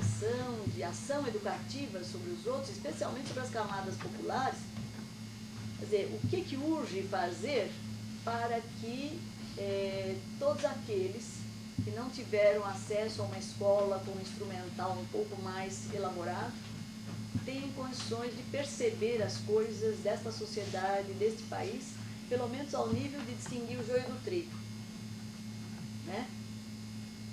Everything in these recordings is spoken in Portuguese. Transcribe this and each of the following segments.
educação, de ação educativa sobre os outros, especialmente sobre as camadas populares. Quer dizer, o que urge fazer para que todos aqueles que não tiveram acesso a uma escola com um instrumental um pouco mais elaborado tenham condições de perceber as coisas desta sociedade, deste país, pelo menos ao nível de distinguir o joio do trigo, né?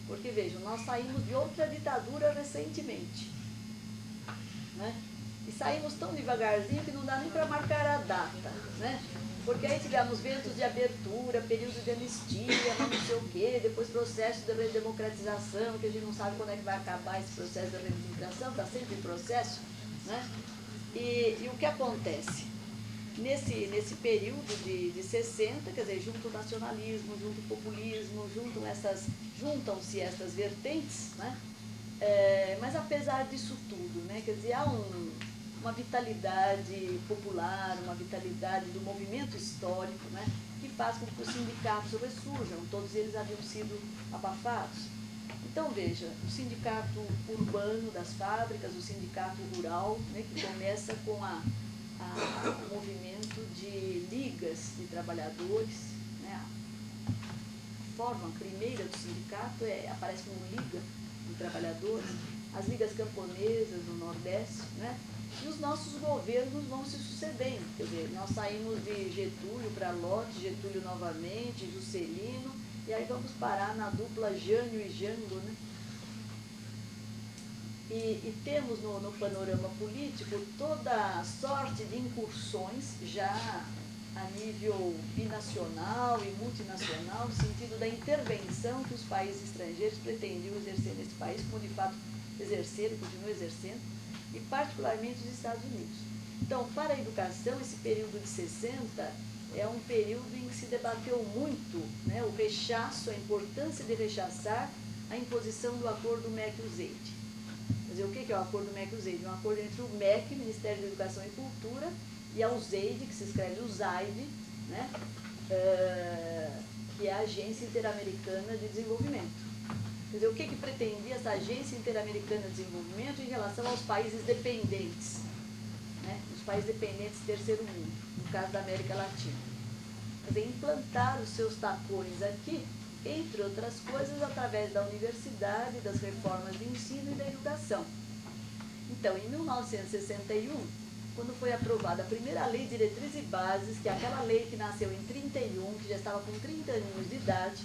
Porque, vejam, nós saímos de outra ditadura recentemente, né? E saímos tão devagarzinho que não dá nem para marcar a data, né? Porque aí tivemos ventos de abertura, período de anistia, não sei o quê, depois processo de redemocratização, que a gente não sabe quando é que vai acabar esse processo de redemocratização, está sempre em processo, né? E o que acontece? Nesse período de 60, quer dizer, junto o nacionalismo, junto o populismo, juntam-se essas vertentes, né? Mas apesar disso tudo, né? Quer dizer, há uma vitalidade popular, uma vitalidade do movimento histórico, né? Que faz com que os sindicatos ressurjam, todos eles haviam sido abafados. Então, veja, o sindicato urbano das fábricas, o sindicato rural, né? Que começa com o movimento de ligas de trabalhadores, né? A forma primeira do sindicato aparece como liga de trabalhadores, as ligas camponesas no Nordeste, né? E os nossos governos vão se sucedendo, quer dizer, nós saímos de Getúlio para Lott, Getúlio novamente, Juscelino, e aí vamos parar na dupla Jânio e Jango, né? E temos no panorama político toda a sorte de incursões já a nível binacional e multinacional, no sentido da intervenção que os países estrangeiros pretendiam exercer nesse país, como de fato exerceram e continuam exercendo, e particularmente os Estados Unidos. Então, para a educação, esse período de 60 é um período em que se debateu muito, né, o rechaço, a importância de rechaçar a imposição do acordo MEC-USAID. Quer dizer, o que é o acordo MEC-USAID? É um acordo entre o MEC, Ministério da Educação e Cultura, e a USAID, que se escreve USAID, né, que é a Agência Interamericana de Desenvolvimento. Quer dizer, o que pretendia essa Agência Interamericana de Desenvolvimento em relação aos países dependentes, né, os países dependentes do terceiro mundo, no caso da América Latina. Quer dizer, implantar os seus tacões aqui, entre outras coisas, através da universidade, das reformas de ensino e da educação. Então, em 1961, quando foi aprovada a primeira Lei de Diretrizes e Bases, que é aquela lei que nasceu em 31, que já estava com 30 anos de idade,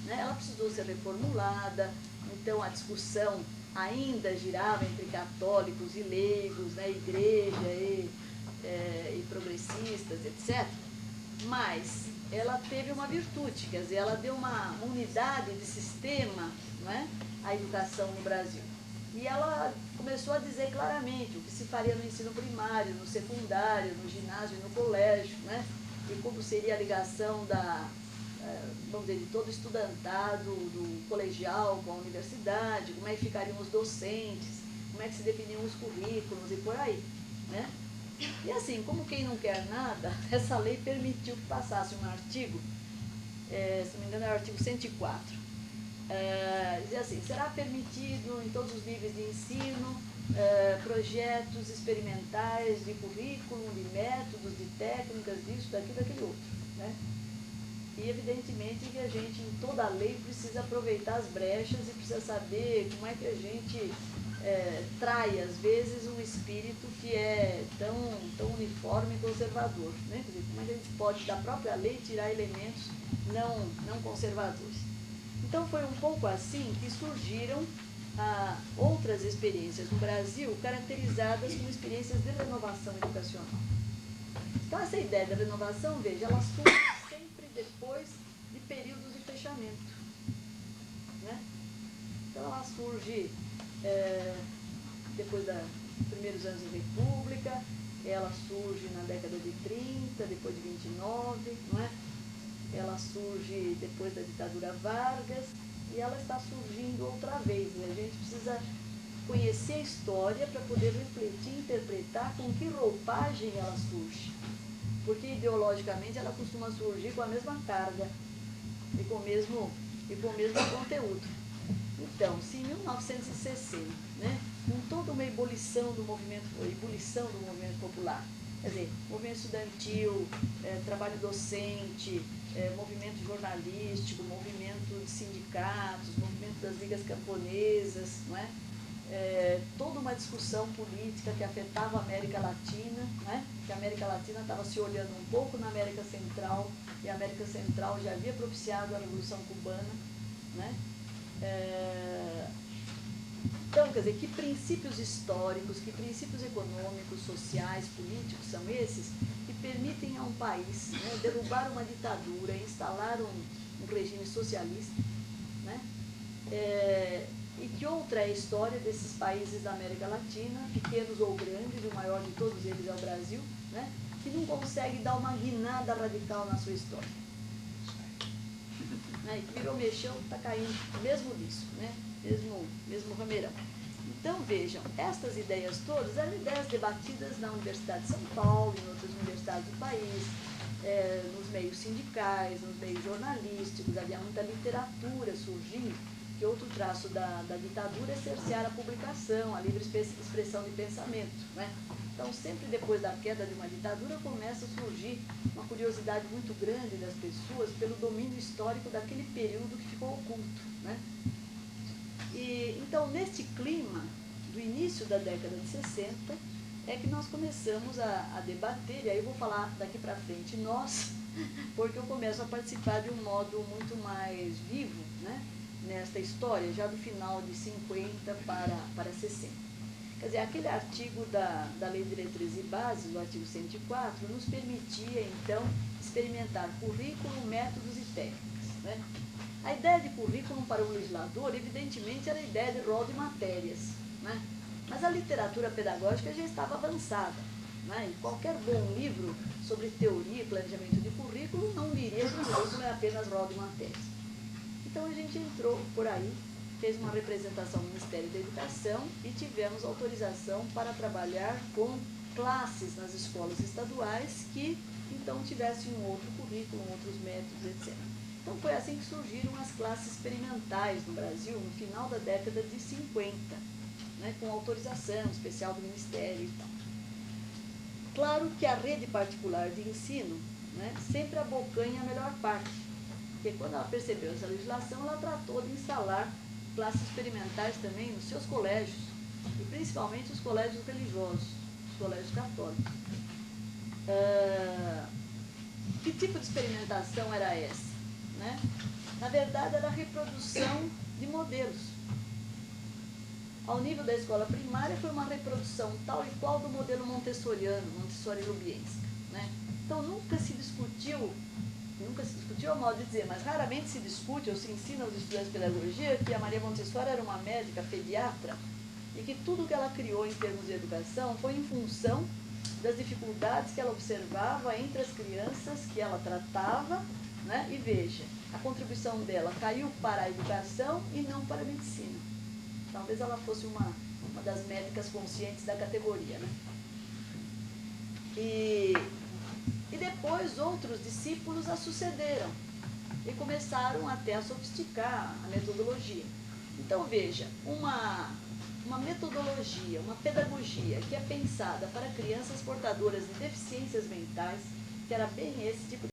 né, ela precisou ser reformulada, então a discussão ainda girava entre católicos e leigos, né, igreja e progressistas, etc. Mas ela teve uma virtude, quer dizer, ela deu uma unidade de sistema, não é, à educação no Brasil. E ela começou a dizer claramente o que se faria no ensino primário, no secundário, no ginásio e no colégio, né? E como seria a ligação vamos dizer, de todo estudantado, do colegial com a universidade, como é que ficariam os docentes, como é que se definiam os currículos e por aí, né? E assim, como quem não quer nada, essa lei permitiu que passasse um artigo, se não me engano era o artigo 104, dizia assim, será permitido em todos os níveis de ensino projetos experimentais de currículo, de métodos, de técnicas, disso, daquilo, daquele outro, né? E evidentemente que a gente, em toda a lei, precisa aproveitar as brechas e precisa saber como é que a gente trai, às vezes, um espírito que é tão uniforme e conservador, né? Quer dizer, como é que a gente pode, da própria lei, tirar elementos não conservadores. Então, foi um pouco assim que surgiram outras experiências no Brasil, caracterizadas como experiências de renovação educacional. Então, essa ideia da renovação, veja, ela surge sempre depois de períodos de fechamento, né? Então, ela surge depois dos primeiros anos de República, ela surge na década de 30, depois de 29, não é? Ela surge depois da ditadura Vargas e ela está surgindo outra vez. Né? A gente precisa conhecer a história para poder refletir, interpretar com que roupagem ela surge. Porque ideologicamente ela costuma surgir com a mesma carga e com o mesmo conteúdo. Então, se em 1960, né, ebulição do movimento popular. Quer dizer, movimento estudantil, trabalho docente, movimento jornalístico, movimento de sindicatos, movimento das ligas camponesas, não é? Toda uma discussão política que afetava a América Latina, né? Que a América Latina estava se olhando um pouco na América Central, e a América Central já havia propiciado a Revolução Cubana, né? Então, quer dizer, que princípios históricos, que princípios econômicos, sociais, políticos são esses que permitem a um país, né, derrubar uma ditadura, instalar um regime socialista, né? E que outra é a história desses países da América Latina, pequenos ou grandes, o maior de todos eles é o Brasil, né, que não consegue dar uma guinada radical na sua história. Né, e que virou mexão, está caindo mesmo nisso, né, mesmo rameirão. Então, vejam, estas ideias todas eram ideias debatidas na Universidade de São Paulo, em outras universidades do país, nos meios sindicais, nos meios jornalísticos, havia muita literatura surgindo, que outro traço da ditadura é cercear a publicação, a livre expressão de pensamento, né? Então, sempre depois da queda de uma ditadura, começa a surgir uma curiosidade muito grande das pessoas pelo domínio histórico daquele período que ficou oculto, né? E, então, neste clima do início da década de 60, é que nós começamos a debater, e aí eu vou falar daqui para frente nós, porque eu começo a participar de um modo muito mais vivo, né, nesta história, já do final de 50 para 60. Quer dizer, aquele artigo da Lei de Diretrizes e Bases, o artigo 104, nos permitia, então, experimentar currículo, métodos e técnicas, né? A ideia de currículo para o legislador, evidentemente, era a ideia de rol de matérias, né? Mas a literatura pedagógica já estava avançada, né? E qualquer bom livro sobre teoria e planejamento de currículo não diria que o currículo é apenas rol de matérias. Então a gente entrou por aí, fez uma representação no Ministério da Educação e tivemos autorização para trabalhar com classes nas escolas estaduais que então tivessem um outro currículo, outros métodos, etc. Então foi assim que surgiram as classes experimentais no Brasil no final da década de 50, né, com autorização especial do Ministério e tal. Claro que a rede particular de ensino, né, sempre abocanha a melhor parte, porque quando ela percebeu essa legislação, ela tratou de instalar classes experimentais também nos seus colégios, e principalmente os colégios religiosos, os colégios católicos. Que tipo de experimentação era essa? Né? Na verdade, era a reprodução de modelos. Ao nível da escola primária, foi uma reprodução tal e qual do modelo montessoriano, Montessori-Lubienska, né? Então, nunca se discutiu ao modo de dizer, mas raramente se discute ou se ensina aos estudantes de pedagogia que a Maria Montessori era uma médica pediatra e que tudo que ela criou em termos de educação foi em função das dificuldades que ela observava entre as crianças que ela tratava, né? E veja, a contribuição dela caiu para a educação e não para a medicina. Talvez ela fosse uma das médicas conscientes da categoria, né? E depois outros discípulos a sucederam e começaram até a sofisticar a metodologia. Então, veja, uma metodologia, uma pedagogia que é pensada para crianças portadoras de deficiências mentais, que era bem esse tipo de